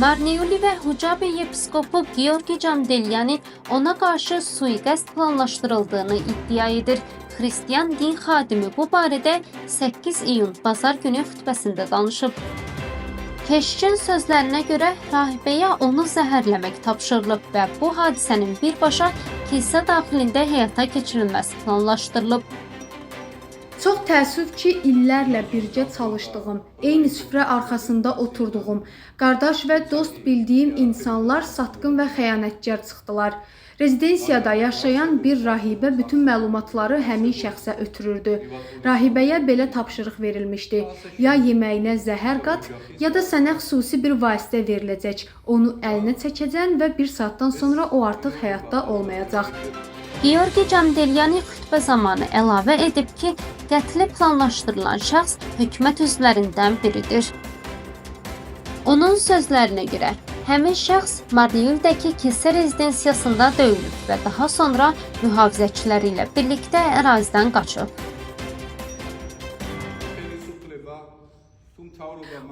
Marneuli və Hucabi yepiskopu Georgi Candelyanı ona qarşı sui-qəsd planlaşdırıldığını iddia edir. Xristian din xadimi bu barədə 8 iyun bazar günü xütbəsində danışıb. Keşişin sözlərinə görə rahibəyə onu zəhərləmək tapşırılıb və bu hadisənin birbaşa kilsə daxilində həyata keçirilməsi planlaşdırılıb. Çox təəssüf ki, illərlə birgə çalışdığım, eyni süfrə arxasında oturduğum, qardaş və dost bildiyim insanlar satqın və xəyanətkar çıxdılar. Rezidensiyada yaşayan bir rahibə bütün məlumatları həmin şəxsə ötürürdü. Rahibəyə belə tapşırıq verilmişdi. Ya yeməyinə zəhər qat, ya da sənə xüsusi bir vasitə veriləcək. Onu əlinə çəkəcəksən və bir saatdan sonra o artıq həyatda olmayacaq. Georgi Candelyanı xütbə zamanı əlavə edib ki, qətli planlaşdırılan şəxs hökumət üzvlərindən biridir. Onun sözlərinə görə, həmin şəxs Marneulidəki kilsə rezidensiyasında döyülüb və daha sonra mühafizəçiləri ilə birlikdə ərazidən qaçıb.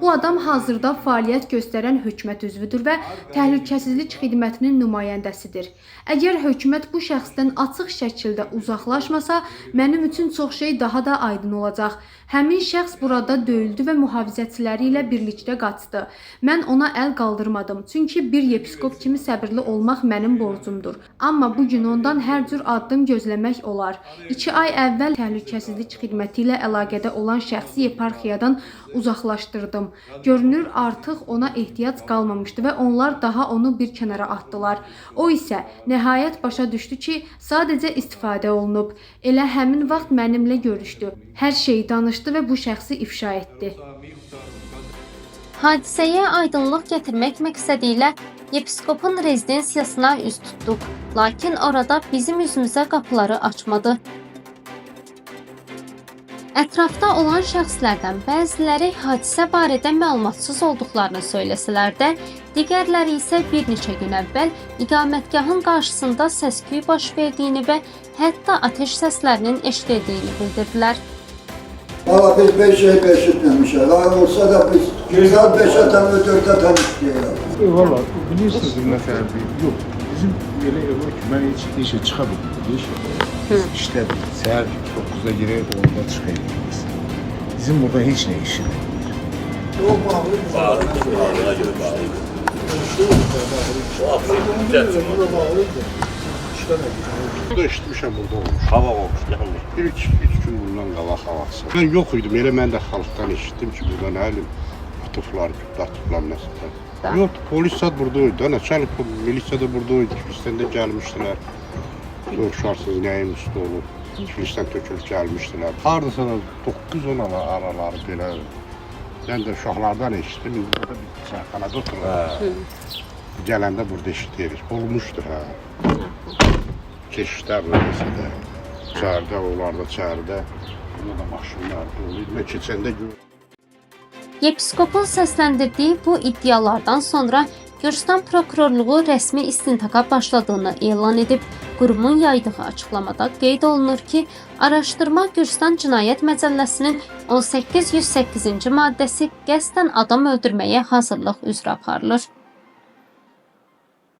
Bu adam hazırda fəaliyyət göstərən hökumət üzvüdür və təhlükəsizlik xidmətinin nümayəndəsidir. Əgər hökumət bu şəxsdən açıq şəkildə uzaqlaşmasa, mənim üçün çox şey daha da aydın olacaq. Həmin şəxs burada döyüldü və mühafizəçiləri ilə birlikdə qaçdı. Mən ona əl qaldırmadım, çünki bir yepiskop kimi səbirli olmaq mənim borcumdur. Amma bu gün ondan hər cür addım gözləmək olar. 2 ay əvvəl təhlükəsizlik xidməti ilə əlaqədə olan şəxsi yeparxiyadan uzaqlaşdırdım. Görünür artıq ona ehtiyac qalmamışdı və onlar daha onu bir kənara atdılar. O isə nəhayət başa düşdü ki, sadəcə istifadə olunub. Elə həmin vaxt mənimlə görüşdü. Hər şeyi danışdı və bu şəxsi ifşa etdi. Hadisəyə aydınlıq gətirmək məqsədi ilə yepiskopun rezidensiyasına üz tutduq. Lakin orada bizim üzümüzə qapıları açmadı. Ətrafda olan şəxslərdən bəziləri hadisə barədə məlumatsız olduqlarını söyləsələr də, digərləri isə bir neçə gün əvvəl iqamətgahın qarşısında səs-küy baş verdiyini və hətta ateş səslərinin eşidildiyini bildirdilər. Valla biz 5 şey eşitmemişiz. Olsa da biz güzel 5'e tam 4'e tam istiyoruz. Valla bilirsiniz mesela yok. Bizim böyle var ki ben hiç işe çıkabildim. Biz işledik. Seher 9'da girer 10'da çıkabiliriz. Bizim burada hiç ne işi yok. Burada işitmişəm burada olmuş. Hava olmuş, yanlış. Bir üç gün bundan qabaq havası. Ben yok idim, elə mən də xalqdan eşitdim ki, burada nə bilim, atıflar, atıflar nəsə. Yok, polis sad buradaydı, nəçəli milisiya da buradaydı, kilisten de gəlmişdilər. Soruşarsınız nəyin üstü olub, kilisten tökülüb gəlmişdilər. Hardasa da 9-10 araları belə. Ben de uşaqlardan eşitdim, indi burada bir çayxanada oturuyor. Gələndə burada eşitirik, olmuşdur ha. Keşişlər neyəsə də, çərdə, onlar da çərdə, buna da maşınlar doluydu. Mən keçəndə gördüm. Yepiskopun səsləndirdiyi bu iddialardan sonra Gürcüstan prokurorluğu rəsmi istintaqa başladığını elan edib. Qurumun yaydığı açıqlamada qeyd olunur ki, araşdırma Gürcüstan Cinayət Məcəlləsinin 1808-ci maddəsi qəsdən adam öldürməyə hazırlıq üzrə aparılır.